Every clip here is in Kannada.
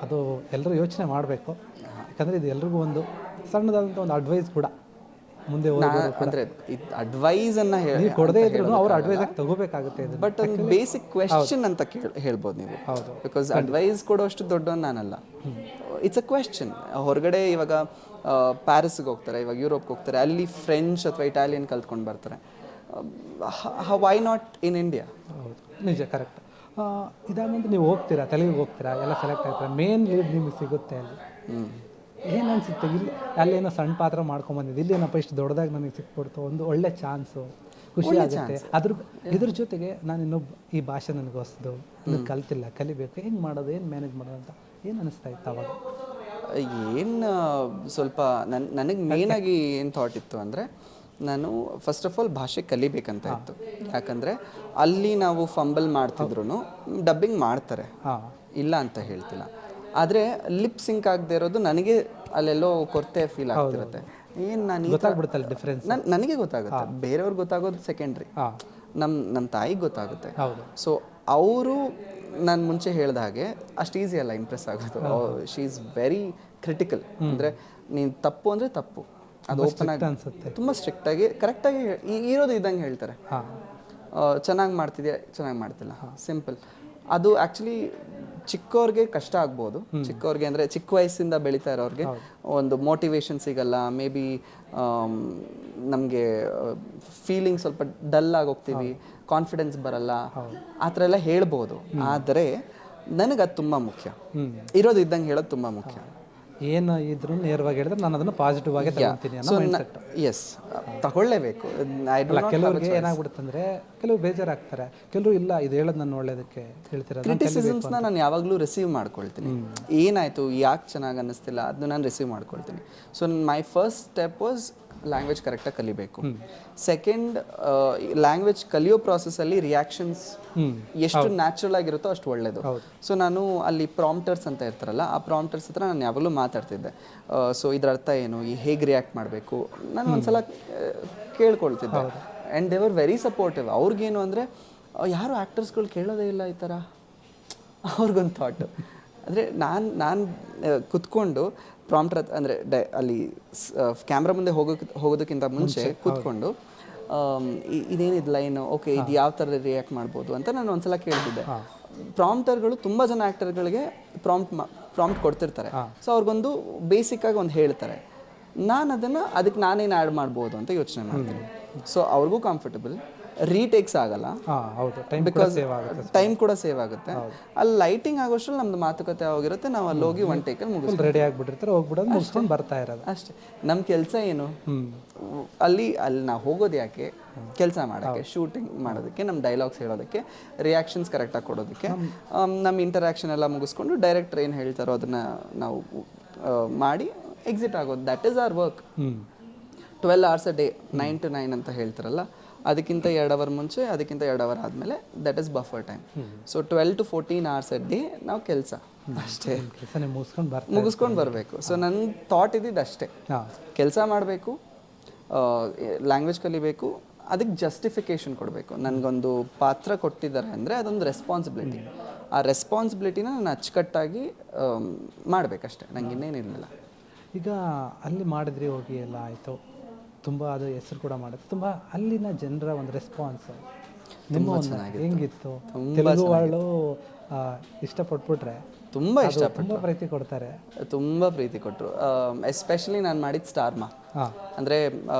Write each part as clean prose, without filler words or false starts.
ಅದು ಎಲ್ಲರೂ ಯೋಚನೆ ಮಾಡಬೇಕು. ಯಾಕಂದರೆ ಇದು ಎಲ್ರಿಗೂ ಒಂದು ಸಣ್ಣದಾದಂಥ ಒಂದು ಅಡ್ವೈಸ್ ಕೂಡ ಮುಂದೆ ಹೋಗೋರು ಕೂಡ. ಅಂದರೆ ಅಡ್ವೈಸನ್ನು ನೀವು ಕೊಡದೇ ಇದ್ರೂ ಅವ್ರ ಅಡ್ವೈಸಾಗಿ ತಗೋಬೇಕಾಗುತ್ತೆ ಇದು. ಬಟ್ ಒಂದು ಬೇಸಿಕ್ ಕ್ವೆಶ್ಚನ್ ಅಂತ ಹೇಳ್ಬೋದು ನೀವು. ಹೌದು. ಬಿಕಾಸ್ ಅಡ್ವೈಸ್ ಕೊಡೋಷ್ಟು ದೊಡ್ಡವನು ನಾನಲ್ಲ. It's a question. ಹೊರಗಡೆ ಇವಾಗ ಪ್ಯಾರಿಸ್ಗೆ ಹೋಗ್ತಾರೆ, ಇವಾಗ ಯುರೋಪ್ಗೆ ಹೋಗ್ತಾರೆ, ಅಲ್ಲಿ ಫ್ರೆಂಚ್ ಅಥವಾ ಇಟಾಲಿಯನ್ ಕಲ್ತ್ಕೊಂಡು ಬರ್ತಾರೆ. Why not in India? ಹೌದು, ನಿಜ, ಕರೆಕ್ಟ್. ಇದಾದ್ಮೇಲೆ ನೀವು ಹೋಗ್ತೀರಾ, ತೆಲುಗಿಗೆ ಹೋಗ್ತೀರಾ, ಎಲ್ಲ ಸೆಲೆಕ್ಟ್ ಆಗ್ತೀರಾ, ಮೇನ್ ಲೀಡ್ ನಿಮಗೆ ಸಿಗುತ್ತೆ ಅಲ್ಲಿ. ಏನು ಅನಿಸುತ್ತೆ? ಇಲ್ಲಿ ಅಲ್ಲೇನೋ ಸಣ್ಣ ಪಾತ್ರ ಮಾಡ್ಕೊಂಬಂದಿದ್ದು, ಇಲ್ಲೇನಪ್ಪ ಇಷ್ಟು ದೊಡ್ಡದಾಗಿ ನನಗೆ ಸಿಕ್ಬಿಡ್ತು, ಒಂದು ಒಳ್ಳೆ ಚಾನ್ಸು, ಖುಷಿ ಆಗುತ್ತೆ. ಇದ್ರ ಜೊತೆಗೆ ನಾನು ಇನ್ನೊಬ್ಬ ಈ ಭಾಷೆ ನನಗೆ ಹೊಸದು, ನನಗೆ ಕಲ್ತಿಲ್ಲ, ಕಲಿಬೇಕು, ಹೆಂಗೆ ಮಾಡೋದು, ಏನು ಮ್ಯಾನೇಜ್ ಮಾಡೋದು ಅಂತ ಏನು ಅನಿಸ್ತಾ ಇತ್ತು ಅವಾಗ? ಏನು ಸ್ವಲ್ಪ ನನಗೆ ಮೇಯ್ನಾಗಿ ಏನು ಥಾಟ್ ಇತ್ತು ಅಂದರೆ, ನಾನು ಫಸ್ಟ್ ಆಫ್ ಆಲ್ ಭಾಷೆ ಕಲಿಬೇಕಂತ ಇತ್ತು. ಯಾಕಂದರೆ ಅಲ್ಲಿ ನಾವು ಫಂಬಲ್ ಮಾಡ್ತಿದ್ರು ಡಬ್ಬಿಂಗ್ ಮಾಡ್ತಾರೆ, ಇಲ್ಲ ಅಂತ ಹೇಳ್ತಿಲ್ಲ. ಆದರೆ ಲಿಪ್ ಸಿಂಕ್ ಆಗದೆ ಇರೋದು ನನಗೆ ಅಲ್ಲೆಲ್ಲೋ ಕೊರತೆ ಫೀಲ್ ಆಗ್ತಿರುತ್ತೆ. ಏನು ನಾನು ಗೊತ್ತಾಗ್ಬಿಡುತ್ತಲ್ಲ ಡಿಫ್ರೆನ್ಸ್. ನನಗೆ ಗೊತ್ತಾಗುತ್ತೆ, ಬೇರೆಯವ್ರಿಗೆ ಗೊತ್ತಾಗೋದು ಸೆಕೆಂಡ್ರಿ. ನಮ್ಮ ತಾಯಿಗೆ ಗೊತ್ತಾಗುತ್ತೆ. ಸೊ ಅವರು ನಾನು ಮುಂಚೆ ಹೇಳ್ದ ಹಾಗೆ ಅಷ್ಟು ಈಸಿ ಅಲ್ಲ ಇಂಪ್ರೆಸ್ ಆಗೋದು. She is very critical. ಅಂದರೆ ನೀನು ತಪ್ಪು ಅಂದರೆ ತಪ್ಪು, ಅದು ಓಪನ್ ಆಗಿ ಅನಿಸುತ್ತೆ. ತುಂಬ ಸ್ಟ್ರಿಕ್ಟಾಗಿ ಕರೆಕ್ಟಾಗಿ ಇರೋದು ಇದ್ದಂಗೆ ಹೇಳ್ತಾರೆ. ಚೆನ್ನಾಗಿ ಮಾಡ್ತಿದ್ಯಾ, ಚೆನ್ನಾಗಿ ಮಾಡ್ತಿಲ್ಲ, ಸಿಂಪಲ್. ಅದು ಆ್ಯಕ್ಚುಲಿ ಚಿಕ್ಕವ್ರಿಗೆ ಕಷ್ಟ ಆಗ್ಬೋದು. ಚಿಕ್ಕವ್ರಿಗೆ ಅಂದರೆ ಚಿಕ್ಕ ವಯಸ್ಸಿಂದ ಬೆಳೀತಾ ಇರೋರಿಗೆ ಒಂದು ಮೋಟಿವೇಶನ್ ಸಿಗಲ್ಲ. ಮೇ ಬಿ ನಮಗೆ ಫೀಲಿಂಗ್ ಸ್ವಲ್ಪ ಡಲ್ ಆಗೋಗ್ತೀವಿ, ಕಾನ್ಫಿಡೆನ್ಸ್ ಬರಲ್ಲ, ಆ ಥರ ಎಲ್ಲ ಹೇಳ್ಬೋದು. ಆದರೆ ನನಗೆ ಅದು ತುಂಬ ಮುಖ್ಯ, ಇರೋದು ಇದ್ದಂಗೆ ಹೇಳೋದು ತುಂಬ ಮುಖ್ಯ. ಏನು ಇದ್ರೂ ನೇರವಾಗಿ ಹೇಳಿದ್ರೆ ನಾನು ಅದನ್ನು ಪಾಸಿಟಿವ್ ಆಗಿ ತಗೊಳ್ತೀನಿ ಅನ್ನೋ ಮೈಂಡ್ಸೆಟ್. ಎಸ್, ತಗೊಳ್ಳೇಬೇಕು. ಕೆಲವರಿಗೆ ಏನಾಗ್ಬಿಡುತ್ತೆ ಅಂದರೆ, ಕೆಲವರು ಬೇಜಾರಾಗ್ತಾರೆ, ಕೆಲವರು ಇಲ್ಲ ಇದು ಹೇಳೋದು ನಾನು ಒಳ್ಳೇದಕ್ಕೆ ಹೇಳ್ತಿರೋದು. ಕ್ರಿಟಿಸಿಸಮ್ಸ್ನ ನಾನು ಯಾವಾಗಲೂ ರಿಸೀವ್ ಮಾಡ್ಕೊಳ್ತೀನಿ. ಏನಾಯಿತು, ಯಾಕೆ ಚೆನ್ನಾಗಿ ಅನ್ನಿಸ್ತಿಲ್ಲ, ಅದನ್ನ ನಾನು ರಿಸೀವ್ ಮಾಡ್ಕೊಳ್ತೀನಿ. So my first step was language ಕರೆಕ್ಟಾಗಿ ಕಲಿಬೇಕು. ಸೆಕೆಂಡ್, ಲ್ಯಾಂಗ್ವೇಜ್ ಕಲಿಯೋ ಪ್ರಾಸೆಸ್ಸಲ್ಲಿ ರಿಯಾಕ್ಷನ್ಸ್ ಎಷ್ಟು ನ್ಯಾಚುರಲ್ ಆಗಿರುತ್ತೋ ಅಷ್ಟು ಒಳ್ಳೆಯದು. ಸೊ ನಾನು ಅಲ್ಲಿ ಪ್ರಾಂಪ್ಟರ್ಸ್ ಅಂತ ಇರ್ತಾರಲ್ಲ, ಆ ಪ್ರಾಂಪ್ಟರ್ಸ್ ಹತ್ರ ನಾನು ಯಾವಾಗಲೂ ಮಾತಾಡ್ತಿದ್ದೆ. ಸೊ ಇದರ ಅರ್ಥ ಏನು, ಹೇಗೆ ರಿಯಾಕ್ಟ್ ಮಾಡಬೇಕು, ನಾನು ಒಂದ್ಸಲ ಕೇಳ್ಕೊಳ್ತಿದ್ದೆ. And they were very supportive. ಅವ್ರಿಗೇನು ಅಂದರೆ, ಯಾರು ಆ್ಯಕ್ಟರ್ಸ್ಗಳು ಕೇಳೋದೇ ಇಲ್ಲ ಈ ಥರ, ಅವ್ರಿಗೊಂದು ಥಾಟ್. ಅಂದರೆ ನಾನು ಕುತ್ಕೊಂಡು ಪ್ರಾಂಪ್ಟರ್ ಅಂದರೆ ಅಲ್ಲಿ ಕ್ಯಾಮ್ರಾ ಮುಂದೆ ಹೋಗೋದಕ್ಕಿಂತ ಮುಂಚೆ ಕೂತ್ಕೊಂಡು ಇದೇನಿದು ಲೈನು, ಓಕೆ ಇದು ಯಾವ ಥರ ರಿಯಾಕ್ಟ್ ಮಾಡ್ಬೋದು ಅಂತ ನಾನು ಒಂದ್ಸಲ ಕೇಳ್ತಿದ್ದೆ. ಪ್ರಾಂಪ್ಟರ್ಗಳು ತುಂಬ ಜನ ಆ್ಯಕ್ಟರ್ಗಳಿಗೆ ಪ್ರಾಂಪ್ಟ್ ಕೊಡ್ತಿರ್ತಾರೆ. ಸೊ ಅವ್ರಿಗೊಂದು ಬೇಸಿಕ್ಕಾಗಿ ಒಂದು ಹೇಳ್ತಾರೆ. ನಾನು ಅದಕ್ಕೆ ನಾನೇನು ಆ್ಯಡ್ ಮಾಡ್ಬೋದು ಅಂತ ಯೋಚನೆ ಮಾಡ್ತೀನಿ. ಸೊ ಅವ್ರಿಗೂ ಕಂಫರ್ಟಬಲ್, ರೀಟೇಕ್ಸ್ ಆಗಲ್ಲ, ಬಿಕಾಸ್ ಟೈಮ್ ಕೂಡ ಸೇವ್ ಆಗುತ್ತೆ. ಅಲ್ಲಿ ಲೈಟಿಂಗ್ ಆಗೋಷ್ಟ್ರಲ್ಲಿ ನಮ್ದು ಮಾತುಕತೆ ಆಗಿರುತ್ತೆ, ನಾವು ಅಲ್ಲಿ ಹೋಗಿ ಒನ್ ಟೇಕಲ್ಲಿ ಮುಗಿಸ್ಕೊಂಡು ರೆಡಿ ಆಗಿಬಿಟ್ಟಿರ್ತಾರೆ, ಹೋಗ್ಬಿಡೋದು, ಮುಗಿಸ್ಕೊಂಡು ಬರ್ತಾ ಇರೋದು ಅಷ್ಟೇ. ನಮ್ಮ ಕೆಲಸ ಏನು ಅಲ್ಲಿ ನಾವು ಹೋಗೋದು ಯಾಕೆ, ಕೆಲಸ ಮಾಡೋಕ್ಕೆ, ಶೂಟಿಂಗ್ ಮಾಡೋದಕ್ಕೆ, ನಮ್ಮ ಡೈಲಾಗ್ಸ್ ಹೇಳೋದಕ್ಕೆ, ರಿಯಾಕ್ಷನ್ಸ್ ಕರೆಕ್ಟಾಗಿ ಕೊಡೋದಕ್ಕೆ, ನಮ್ಮ ಇಂಟರಾಕ್ಷನ್ ಎಲ್ಲ ಮುಗಿಸ್ಕೊಂಡು ಡೈರೆಕ್ಟರ್ ಏನು ಹೇಳ್ತಾರೋ ಅದನ್ನು ನಾವು ಮಾಡಿ ಎಕ್ಸಿಟ್ ಆಗೋದು. That is our work. 12 hours a day, 9 to 9 ಅಂತ ಹೇಳ್ತಾರಲ್ಲ, ಅದಕ್ಕಿಂತ 2 hour ಮುಂಚೆ, ಅದಕ್ಕಿಂತ 2 hour ಆದಮೇಲೆ that is buffer time. So 12 to 14 hours a day ನಾವು ಕೆಲಸ ಅಷ್ಟೇ ಮುಗಿಸ್ಕೊಂಡು ಬರಬೇಕು. ಸೊ ನನ್ನ ಥಾಟ್ ಇದ್ದಿದ್ದು ಅಷ್ಟೇ, ಕೆಲಸ ಮಾಡಬೇಕು, ಲ್ಯಾಂಗ್ವೇಜ್ ಕಲಿಬೇಕು, ಅದಕ್ಕೆ ಜಸ್ಟಿಫಿಕೇಷನ್ ಕೊಡಬೇಕು. ನನಗೊಂದು ಪಾತ್ರ ಕೊಟ್ಟಿದ್ದಾರೆ ಅಂದರೆ ಅದೊಂದು ರೆಸ್ಪಾನ್ಸಿಬಿಲಿಟಿ. ಆ ರೆಸ್ಪಾನ್ಸಿಬಿಲಿಟಿನ ನಾನು ಅಚ್ಚುಕಟ್ಟಾಗಿ ಮಾಡಬೇಕಷ್ಟೆ, ನಂಗೆ ಇನ್ನೇನಿರಲಿಲ್ಲ. ಈಗ ಅಲ್ಲಿ ಮಾಡಿದ್ರಿ, ಹೋಗಿ ಎಲ್ಲ ಆಯಿತು, ತುಂಬ ಅದು ಹೆಸರು ಕೂಡ ಮಾಡುತ್ತೆ. ತುಂಬ ಅಲ್ಲಿನ ಜನರ ಒಂದು ರೆಸ್ಪಾನ್ಸ್ ನಿಮ್ಮ ಹೆಂಗಿತ್ತು? ತೆಲುಗು వాళ్ళు ಇಷ್ಟಪಟ್ಬಿಟ್ರೆ ತುಂಬ ಪ್ರೀತಿ ಕೊಡ್ತಾರೆ, ತುಂಬ ಪ್ರೀತಿ ಕೊಟ್ಟರು. ಎಸ್ಪೆಷಲಿ ನಾನು ಮಾಡಿದ ಸ್ಟಾರ್ಮಾ ಅಂದರೆ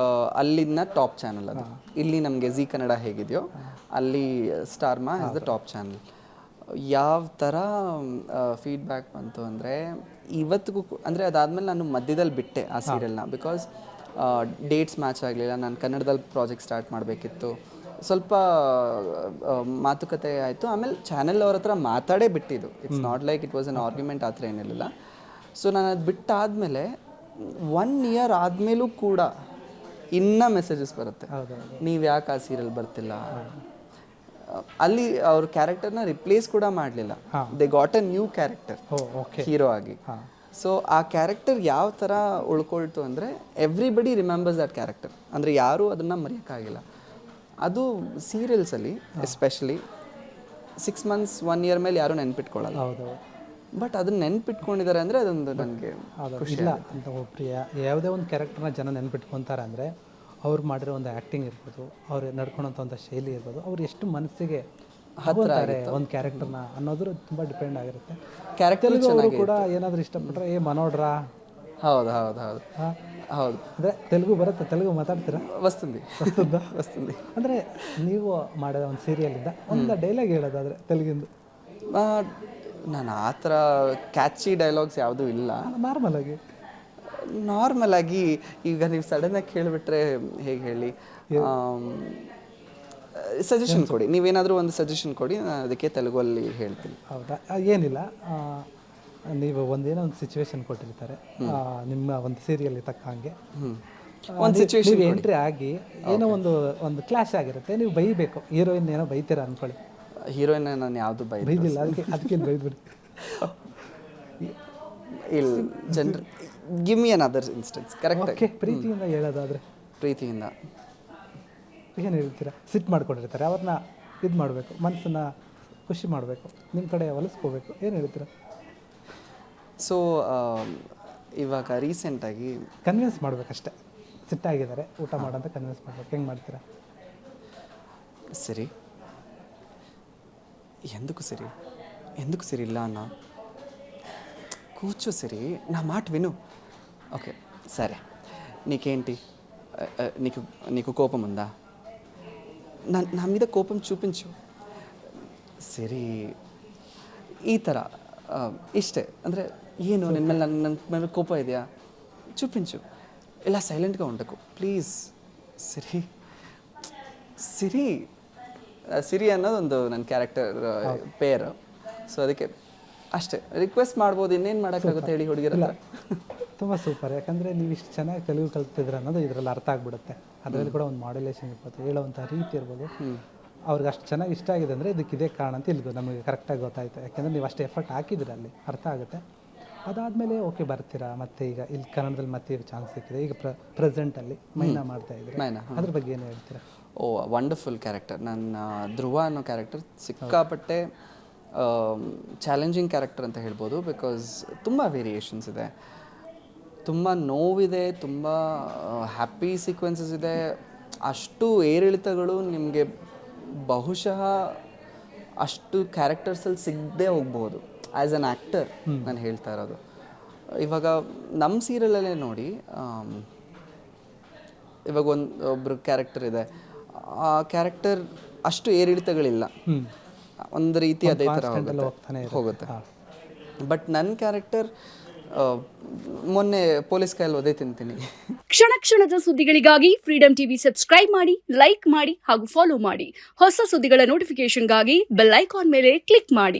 ಅಲ್ಲಿನ ಟಾಪ್ ಚಾನಲ್ ಅದು. ಇಲ್ಲಿ ನಮಗೆ ಜಿ ಕನ್ನಡ ಹೇಗಿದೆಯೋ ಅಲ್ಲಿ ಸ್ಟಾರ್ಮಾ ಇಸ್ ದ ಟಾಪ್ ಚಾನಲ್. ಯಾವ ಥರ ಫೀಡ್ಬ್ಯಾಕ್ ಬಂತು ಅಂದರೆ ಇವತ್ತಿಗೂ, ಅಂದರೆ ಅದಾದಮೇಲೆ ನಾನು ಮಧ್ಯದಲ್ಲಿ ಬಿಟ್ಟೆ ಆ ಸೀರಿಯಲ್ನ, ಬಿಕಾಸ್ ಡೇಟ್ಸ್ ಮ್ಯಾಚ್ ಆಗಲಿಲ್ಲ. ನಾನು ಕನ್ನಡದಲ್ಲಿ ಪ್ರಾಜೆಕ್ಟ್ ಸ್ಟಾರ್ಟ್ ಮಾಡಬೇಕಿತ್ತು. ಸ್ವಲ್ಪ ಮಾತುಕತೆ ಆಯಿತು. ಆಮೇಲೆ ಚಾನೆಲ್ ಅವ್ರ ಹತ್ರ ಮಾತಾಡೇ ಬಿಟ್ಟಿದ್ದು. It's not like it was an argument, ಆ ಥರ ಏನಿರಲಿಲ್ಲ. ಸೊ ನಾನು ಅದು ಬಿಟ್ಟಾದಮೇಲೆ 1 year ಆದಮೇಲೂ ಕೂಡ ಇನ್ನೂ ಮೆಸೇಜಸ್ ಬರುತ್ತೆ, ನೀವು ಯಾಕೆ ಆ ಸೀರಿಯಲ್ ಬರ್ತಿಲ್ಲ. ಅಲ್ಲಿ ಅವ್ರ ಕ್ಯಾರೆಕ್ಟರ್ನ ರಿಪ್ಲೇಸ್ ಕೂಡ ಮಾಡಲಿಲ್ಲ. They got a new character hero ಆಗಿ. ಸೊ ಆ ಕ್ಯಾರೆಕ್ಟರ್ ಯಾವ ಥರ ಉಳ್ಕೊಳ್ತು ಅಂದರೆ ಎವ್ರಿಬಡಿ ರಿಮೆಂಬರ್ಸ್ ದಟ್ ಕ್ಯಾರೆಕ್ಟರ್. ಅಂದರೆ ಯಾರೂ ಅದನ್ನು ಮರೆಯೋಕ್ಕಾಗಿಲ್ಲ. ಅದು ಸೀರಿಯಲ್ಸಲ್ಲಿ ಎಸ್ಪೆಷಲಿ 6 months 1 year ಮೇಲೆ ಯಾರೂ ನೆನ್ಪಿಟ್ಕೊಳ್ಳಲ್ಲ. ಬಟ್ ಅದನ್ನ ನೆನ್ಪಿಟ್ಕೊಂಡಿದ್ದಾರೆ ಅಂದರೆ ಅದೊಂದು ನನಗೆ ಅದು ಇಲ್ಲ ಅಂತ ಒಬ್ಬರು ಯಾವುದೇ ಒಂದು ಕ್ಯಾರೆಕ್ಟರ್ನ ಜನ ನೆನ್ಪಿಟ್ಕೊತಾರೆ ಅಂದರೆ ಅವ್ರು ಮಾಡಿರೋ ಒಂದು ಆ್ಯಕ್ಟಿಂಗ್ ಇರ್ಬೋದು, ಅವ್ರು ನಡ್ಕೊಳೋಂಥ ಒಂದು ಶೈಲಿ ಇರ್ಬೋದು, ಅವ್ರು ಎಷ್ಟು ಮನಸ್ಸಿಗೆ ಹತ್ತಾರೆ ಒಂದು ಕ್ಯಾರೆಕ್ಟರ್ನ ಅನ್ನೋದ್ರ ತುಂಬ ಡಿಪೆಂಡ್ ಆಗಿರುತ್ತೆ. ಕ್ಯಾರೆಕ್ಟರ್ ತೆಲುಗು ಕೂಡ ಏನಾದರೂ ಇಷ್ಟಪಟ್ಟರೆ ಮನೋಡ್ರಾ. ಹೌದು ಹೌದು ಹೌದು ಹೌದು. ಅಂದರೆ ತೆಲುಗು ಬರುತ್ತೆ, ತೆಲುಗು ಮಾತಾಡ್ತೀರಾ? ವಸ್ತುಂದಿ ವಸ್ತುಂದಿ. ಅಂದರೆ ನೀವು ಮಾಡಿದ ಒಂದು ಸೀರಿಯಲಿಂದ ಒಂದು ಡೈಲಾಗ್ ಹೇಳೋದಾದರೆ ತೆಲುಗಿಂದು. ನಾನು ಆ ಥರ ಕ್ಯಾಚಿ ಡೈಲಾಗ್ಸ್ ಯಾವುದೂ ಇಲ್ಲ. ನಾರ್ಮಲ್ ಆಗಿ ಈಗ ನೀವು ಸಡನ್ನಾಗಿ ಕೇಳಿಬಿಟ್ರೆ ಹೇಗೆ ಹೇಳಿ, ಸಜೆಷನ್ ಕೊಡಿ, ನೀವೇನಾದರೂ ಒಂದು ಸಜೆಷನ್ ಕೊಡಿ, ನಾನು ಅದಕ್ಕೆ ತೆಲುಗಲ್ಲಿ ಹೇಳ್ತೀನಿ. ಹೌದಾ? ಏನಿಲ್ಲ, ನೀವು ಒಂದೇನೋ ಒಂದು ಸಿಚುವೇಶನ್ ಕೊಟ್ಟಿರ್ತಾರೆ ನಿಮ್ಮ ಒಂದು ಸೀರಿಯಲ್ಗೆ ತಕ್ಕ ಹಾಗೆ. ಒಂದು ಸಿಚುವೇಶನ್ ಎಂಟ್ರಿ ಆಗಿ ಏನೋ ಒಂದು ಕ್ಲಾಶ್ ಆಗಿರುತ್ತೆ, ನೀವು ಬೈಬೇಕು, ಹೀರೋಯಿನ್ ಏನೋ ಬೈತೀರಾ ಅಂದ್ಕೊಳ್ಳಿ. ಹೀರೋಯಿನ್ ನಾನು ಯಾವುದು ಬೈದಿಲ್ಲ, ಅದಕ್ಕೆ ಬೈದ್ಬಿಡಿ. ಇಲ್ಲ, ಜನರು ಗಿವ್ ಮಿ ಅನ್ ಅದರ್ ಇನ್ಸ್ಟೆನ್ಸ್. ಕರೆಕ್ಟ್. ಓಕೆ, ಪ್ರೀತಿಯಿಂದ ಹೇಳೋದಾದರೆ? ಪ್ರೀತಿಯಿಂದ ಏನು ಹೇಳ್ತೀರಾ? ಸಿಟ್ಟು ಮಾಡ್ಕೊಂಡಿರ್ತಾರೆ, ಅವ್ರನ್ನ ಇದು ಮಾಡಬೇಕು, ಮನಸ್ಸನ್ನು ಖುಷಿ ಮಾಡಬೇಕು, ನಿಮ್ಮ ಕಡೆ ಹೊಲಿಸ್ಕೋಬೇಕು, ಏನು ಹೇಳ್ತೀರಾ? ಸೊ ಇವಾಗ ರೀಸೆಂಟಾಗಿ ಕನ್ವಿನ್ಸ್ ಮಾಡಬೇಕಷ್ಟೆ, ಸಿಟ್ಟಾಗಿದ್ದಾರೆ, ಊಟ ಮಾಡೋಂತ ಕನ್ವಿನ್ಸ್ ಮಾಡ್ಬೇಕು, ಹೆಂಗೆ ಮಾಡ್ತೀರಾ? ಸರಿ, ఎందుకు సిరి, ఎందుకు సిరి ఇలా అన్నా, కూర్చో సిరి, నా మాట విను. ఓకే సరే, నీకేంటి, నీకు కోపం ఉందా? నా మీద కోపం చూపించు సిరి. ಈ ಥರ ಇಷ್ಟೇ. ಅಂದರೆ ಏನು ನಿನ್ನ ಮೇಲೆ ನನ್ನ ಮೇಲೆ ಕೋಪ ಇದೆಯಾ చూపించు, ಇಲ್ಲ ಸೈಲೆಂಟ್గా ఉండకు ಪ್ಲೀಸ್. ಸಿರಿ ಸಿರಿ ಸಿರಿ ಅನ್ನೋದೊಂದು ನನ್ನ ಕ್ಯಾರೆಕ್ಟರ್ ಪೇರು. ಸೊ ಅದಕ್ಕೆ ಅಷ್ಟೇ ರಿಕ್ವೆಸ್ಟ್ ಮಾಡ್ಬೋದು, ಇನ್ನೇನು ಮಾಡೋಕ್ಕಾಗುತ್ತೆ ಹೇಳಿ ಹುಡುಗಿರಲ್ಲ. ತುಂಬ ಸೂಪರ್, ಯಾಕಂದರೆ ನೀವು ಇಷ್ಟು ಚೆನ್ನಾಗಿ ತೆಲುಗು ಕಲ್ತಿದ್ರೆ ಅನ್ನೋದು ಇದರಲ್ಲಿ ಅರ್ಥ ಆಗ್ಬಿಡುತ್ತೆ. ಅದರಲ್ಲಿ ಕೂಡ ಒಂದು ಮಾಡ್ಯುಲೇಷನ್ ಇರ್ಬೋದು, ಹೇಳೋವಂಥ ರೀತಿ ಇರ್ಬೋದು, ಅವ್ರಿಗೆ ಅಷ್ಟು ಚೆನ್ನಾಗಿ ಇಷ್ಟ ಆಗಿದೆ ಅಂದರೆ ಇದಕ್ಕೆ ಇದೇ ಕಾರಣ ಅಂತ ಇಲ್ಲಿ ನಮಗೆ ಕರೆಕ್ಟಾಗಿ ಗೊತ್ತಾಯಿತು. ಯಾಕೆಂದರೆ ನೀವು ಅಷ್ಟು ಎಫರ್ಟ್ ಹಾಕಿದ್ರೆ ಅಲ್ಲಿ ಅರ್ಥ ಆಗುತ್ತೆ. ಅದಾದಮೇಲೆ ಓಕೆ ಬರ್ತೀರಾ, ಮತ್ತು ಈಗ ಇಲ್ಲಿ ಕನ್ನಡದಲ್ಲಿ ಮತ್ತೆ ಚಾನ್ಸ್ ಸಿಕ್ಕಿದೆ, ಈಗ ಪ್ರೆಸೆಂಟಲ್ಲಿ ಮೈನಾ ಮಾಡ್ತಾ ಇದ್ದೀರಿ, ಅದ್ರ ಬಗ್ಗೆ ಏನು ಹೇಳ್ತೀರಾ? ಓ ವಂಡರ್ಫುಲ್ ಕ್ಯಾರೆಕ್ಟರ್. ನನ್ನ ಧ್ರುವ ಅನ್ನೋ ಕ್ಯಾರೆಕ್ಟರ್ ಸಿಕ್ಕಾಪಟ್ಟೆ ಚಾಲೆಂಜಿಂಗ್ ಕ್ಯಾರೆಕ್ಟರ್ ಅಂತ ಹೇಳ್ಬೋದು. ಬಿಕಾಸ್ ತುಂಬ ವೇರಿಯೇಷನ್ಸ್ ಇದೆ, ತುಂಬ ನೋವಿದೆ, ತುಂಬ ಹ್ಯಾಪಿ ಸೀಕ್ವೆನ್ಸಸ್ ಇದೆ. ಅಷ್ಟು ಏರಿಳಿತಗಳು ನಿಮಗೆ ಬಹುಶಃ ಅಷ್ಟು ಕ್ಯಾರೆಕ್ಟರ್ಸಲ್ಲಿ ಸಿಗದೆ ಹೋಗ್ಬೋದು ಆ್ಯಸ್ ಅನ್ ಆ್ಯಕ್ಟರ್. ನಾನು ಹೇಳ್ತಾ ಇರೋದು ಇವಾಗ ನಮ್ಮ ಸೀರಿಯಲಲ್ಲೇ ನೋಡಿ, ಇವಾಗ ಒಬ್ಬರು ಕ್ಯಾರೆಕ್ಟರ್ ಇದೆ, ಆ ಕ್ಯಾರೆಕ್ಟರ್ ಅಷ್ಟು ಏರಿಳಿತಗಳಿಲ್ಲ, ಒಂದು ರೀತಿ ಅದೇ ಥರ ಹೋಗುತ್ತೆ. ಬಟ್ ನನ್ನ ಕ್ಯಾರೆಕ್ಟರ್ ಮೊನ್ನೆ ಪೊಲೀಸ್ ಕೈಯಲ್ಲಿ ಒದೆ ತಿಂತೀನಿ. ಕ್ಷಣ ಕ್ಷಣದ ಸುದ್ದಿಗಳಿಗಾಗಿ ಫ್ರೀಡಮ್ ಟಿವಿ ಸಬ್ಸ್ಕ್ರೈಬ್ ಮಾಡಿ, ಲೈಕ್ ಮಾಡಿ ಹಾಗೂ ಫಾಲೋ ಮಾಡಿ. ಹೊಸ ಸುದ್ದಿಗಳ ನೋಟಿಫಿಕೇಶನ್ಗಾಗಿ ಬೆಲ್ ಐಕಾನ್ ಮೇಲೆ ಕ್ಲಿಕ್ ಮಾಡಿ.